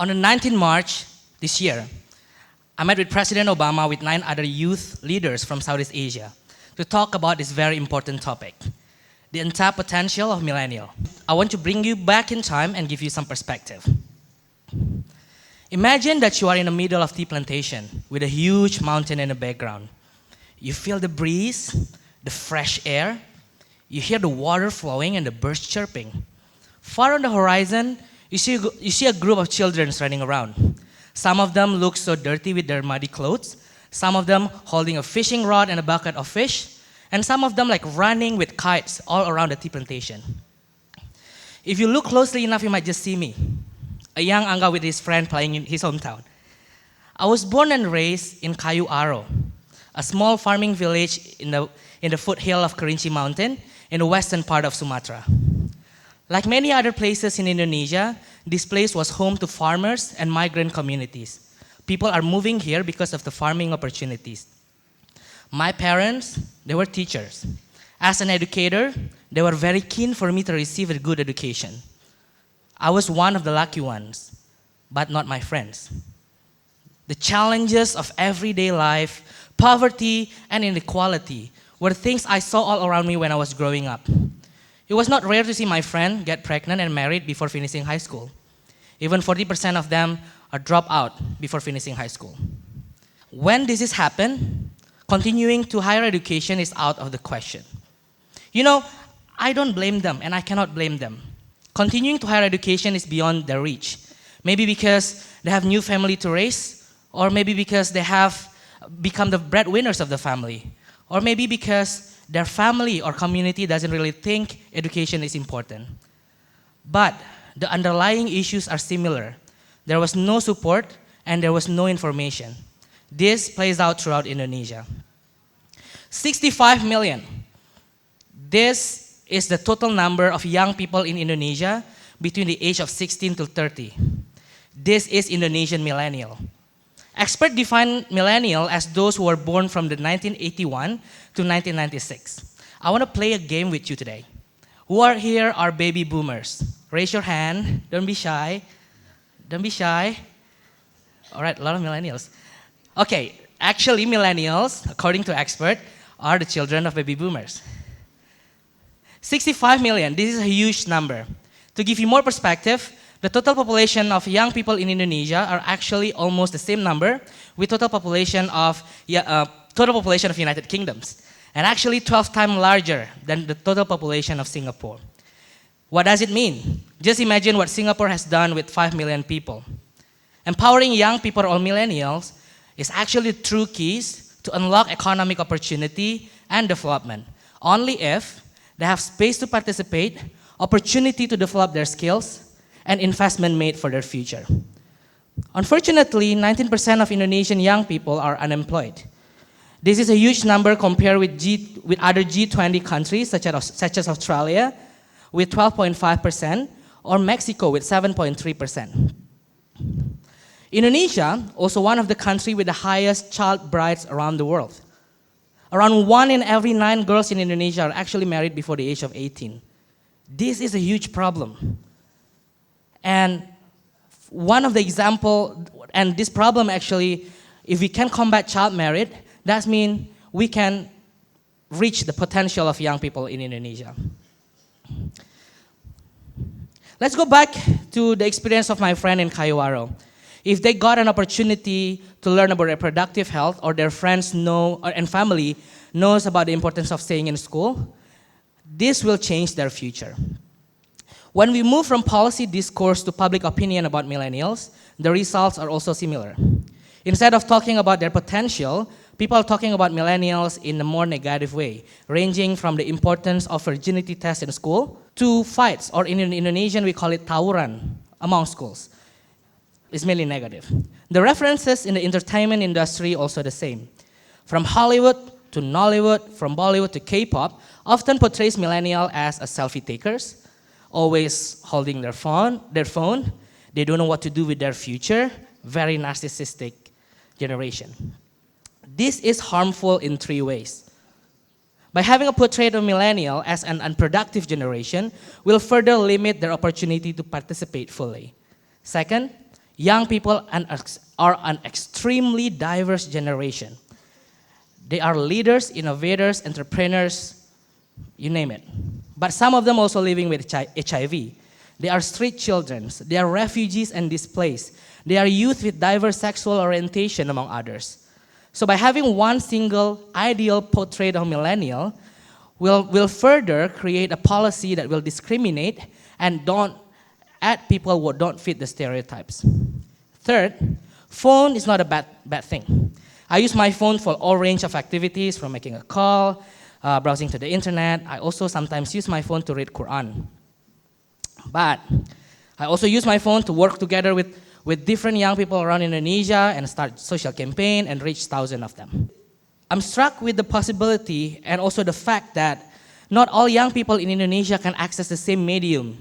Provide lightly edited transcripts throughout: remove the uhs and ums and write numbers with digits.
On the 19th March this year, I met with President Obama with 9 other youth leaders from Southeast Asia to talk about this very important topic, the untapped potential of millennial. I want to bring you back in time and give you some perspective. Imagine that you are in the middle of tea plantation with a huge mountain in the background. You feel the breeze, the fresh air, you hear the water flowing and the birds chirping. Far on the horizon, you see a group of children running around. Some of them look so dirty with their muddy clothes, some of them holding a fishing rod and a bucket of fish, and some of them like running with kites all around the tea plantation. If you look closely enough, you might just see me, a young Angga with his friend playing in his hometown. I was born and raised in Kayu Aro, a small farming village in the foothill of Kerinci Mountain in the western part of Sumatra. Like many other places in Indonesia, this place was home to farmers and migrant communities. People are moving here because of the farming opportunities. My parents, they were teachers. As an educator, they were very keen for me to receive a good education. I was one of the lucky ones, but not my friends. The challenges of everyday life, poverty, and inequality were things I saw all around me when I was growing up. It was not rare to see my friend get pregnant and married before finishing high school. Even 40% of them are dropped out before finishing high school. When this happens, continuing to higher education is out of the question. You know, I don't blame them and I cannot blame them. Continuing to higher education is beyond their reach. Maybe because they have new family to raise, or maybe because they have become the breadwinners of the family, or maybe because their family or community doesn't really think education is important. But the underlying issues are similar. There was no support and there was no information. This plays out throughout Indonesia. 65 million. This is the total number of young people in Indonesia between the age of 16 to 30. This is Indonesian millennial. Experts define millennial as those who were born from the 1981 to 1996. I want to play a game with you today. Who are here are baby boomers? Raise your hand. Don't be shy. Don't be shy. All right, a lot of millennials. Okay, actually millennials, according to experts, are the children of baby boomers. 65 million, this is a huge number. To give you more perspective, the total population of young people in Indonesia are actually almost the same number with total population of United Kingdoms, and actually 12 times larger than the total population of Singapore. What does it mean? Just imagine what Singapore has done with 5 million people. Empowering young people or millennials is actually the true keys to unlock economic opportunity and development, only if they have space to participate, opportunity to develop their skills, and investment made for their future. Unfortunately, 19% of Indonesian young people are unemployed. This is a huge number compared with other G20 countries such as Australia with 12.5% or Mexico with 7.3%. Indonesia, also one of the countries with the highest child brides around the world. Around 1 in every 9 girls in Indonesia are actually married before the age of 18. This is a huge problem. And one of the example, and this problem actually, if we can combat child marriage, that means we can reach the potential of young people in Indonesia. Let's go back to the experience of my friend in Kayu Aro. If they got an opportunity to learn about reproductive health, or their friends know and family knows about the importance of staying in school, this will change their future. When we move from policy discourse to public opinion about millennials, the results are also similar. Instead of talking about their potential, people are talking about millennials in a more negative way, ranging from the importance of virginity tests in school to fights, or in Indonesian we call it tawuran, among schools. It's mainly negative. The references in the entertainment industry also the same. From Hollywood to Nollywood, from Bollywood to K-pop, often portrays millennial as a selfie takers, always holding their phone. They don't know what to do with their future. Very narcissistic generation. This is harmful in 3 ways. By having a portrait of millennial as an unproductive generation will further limit their opportunity to participate fully. Second, Young people are an extremely diverse generation. They are leaders, innovators, entrepreneurs, you name it. But some of them also living with HIV. They are street children. They are refugees and displaced. They are youth with diverse sexual orientation, among others. So by having one single ideal portrait of millennial, we'll further create a policy that will discriminate and don't add people who don't fit the stereotypes. Third, phone is not a bad thing. I use my phone for all range of activities, from making a call, browsing to the internet. I also sometimes use my phone to read Quran. But I also use my phone to work together with different young people around Indonesia and start social campaign and reach thousands of them. I'm struck with the possibility and also the fact that not all young people in Indonesia can access the same medium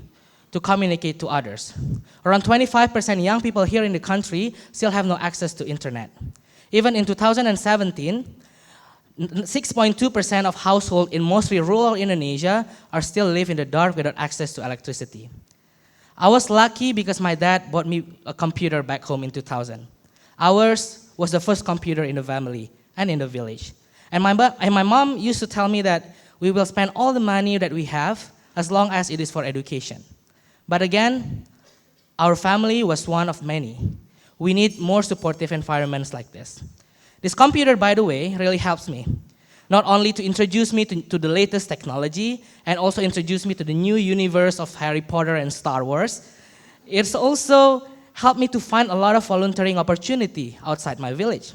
to communicate to others. Around 25% young people here in the country still have no access to internet. Even in 2017, 6.2% of households in mostly rural Indonesia are still live in the dark without access to electricity. I was lucky because my dad bought me a computer back home in 2000. Ours was the first computer in the family and in the village. And my mom used to tell me that we will spend all the money that we have as long as it is for education. But again, our family was one of many. We need more supportive environments like this. This computer, by the way, really helps me. Not only to introduce me to the latest technology and also introduce me to the new universe of Harry Potter and Star Wars, it's also helped me to find a lot of volunteering opportunity outside my village.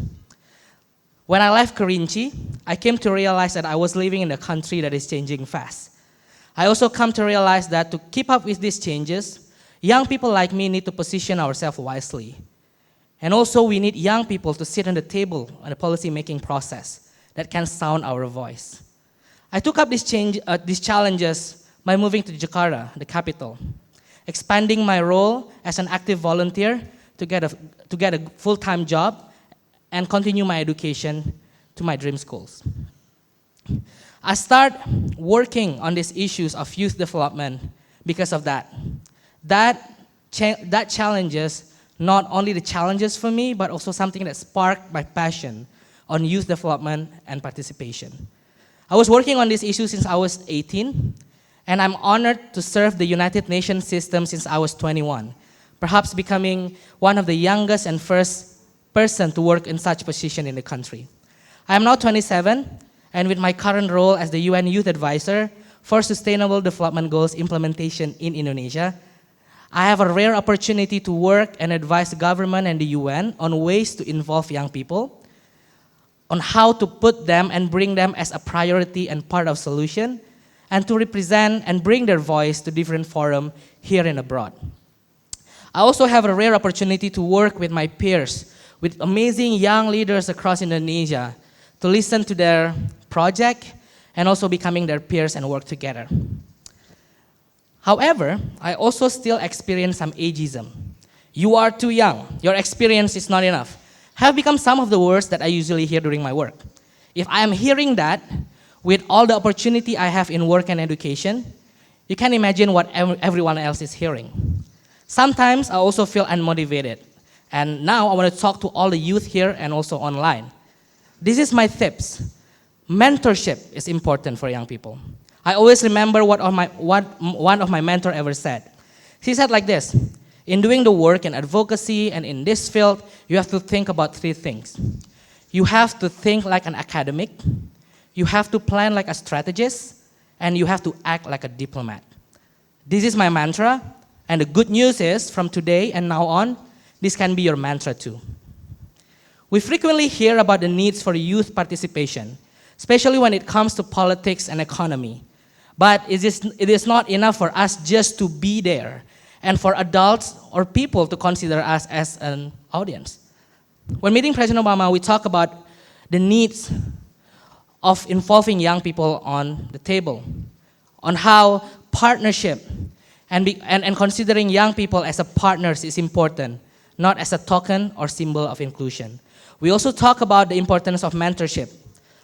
When I left Kerinci, I came to realize that I was living in a country that is changing fast. I also come to realize that to keep up with these changes, young people like me need to position ourselves wisely. And also we need young people to sit on the table on the policy-making process that can sound our voice. I took up these challenges by moving to Jakarta, the capital, expanding my role as an active volunteer to get a full-time job and continue my education to my dream schools. I started working on these issues of youth development because of that. That challenges not only the challenges for me, but also something that sparked my passion on youth development and participation. I was working on this issue since I was 18, and I'm honored to serve the United Nations system since I was 21, perhaps becoming one of the youngest and first person to work in such position in the country. I am now 27, and with my current role as the UN Youth Advisor for Sustainable Development Goals implementation in Indonesia, I have a rare opportunity to work and advise the government and the UN on ways to involve young people, on how to put them and bring them as a priority and part of solution, and to represent and bring their voice to different forums here and abroad. I also have a rare opportunity to work with my peers, with amazing young leaders across Indonesia, to listen to their project and also becoming their peers and work together. However, I also still experience some ageism. You are too young, your experience is not enough, have become some of the words that I usually hear during my work. If I am hearing that, with all the opportunity I have in work and education, you can imagine what everyone else is hearing. Sometimes I also feel unmotivated. And now I want to talk to all the youth here and also online. This is my tips. Mentorship is important for young people. I always remember what one of my mentors ever said. He said like this: in doing the work in advocacy and in this field, you have to think about three things. You have to think like an academic, you have to plan like a strategist, and you have to act like a diplomat. This is my mantra, and the good news is, from today and now on, this can be your mantra too. We frequently hear about the needs for youth participation, especially when it comes to politics and economy. But it is not enough for us just to be there and for adults or people to consider us as an audience. When meeting President Obama, we talk about the needs of involving young people on the table, on how partnership and considering young people as a partners is important, not as a token or symbol of inclusion. We also talk about the importance of mentorship,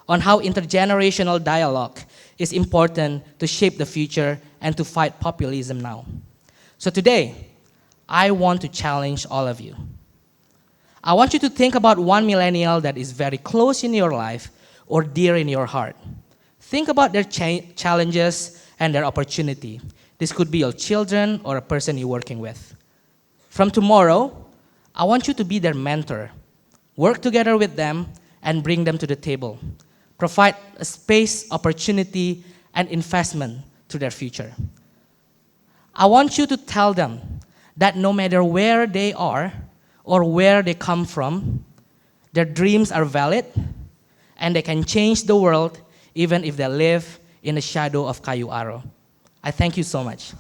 on how intergenerational dialogue is important to shape the future and to fight populism now. So today, I want to challenge all of you. I want you to think about one millennial that is very close in your life or dear in your heart. Think about their challenges and their opportunity. This could be your children or a person you're working with. From tomorrow, I want you to be their mentor. Work together with them and bring them to the table. Provide a space, opportunity, and investment to their future. I want you to tell them that no matter where they are or where they come from, their dreams are valid and they can change the world even if they live in the shadow of Kayu Aro. I thank you so much.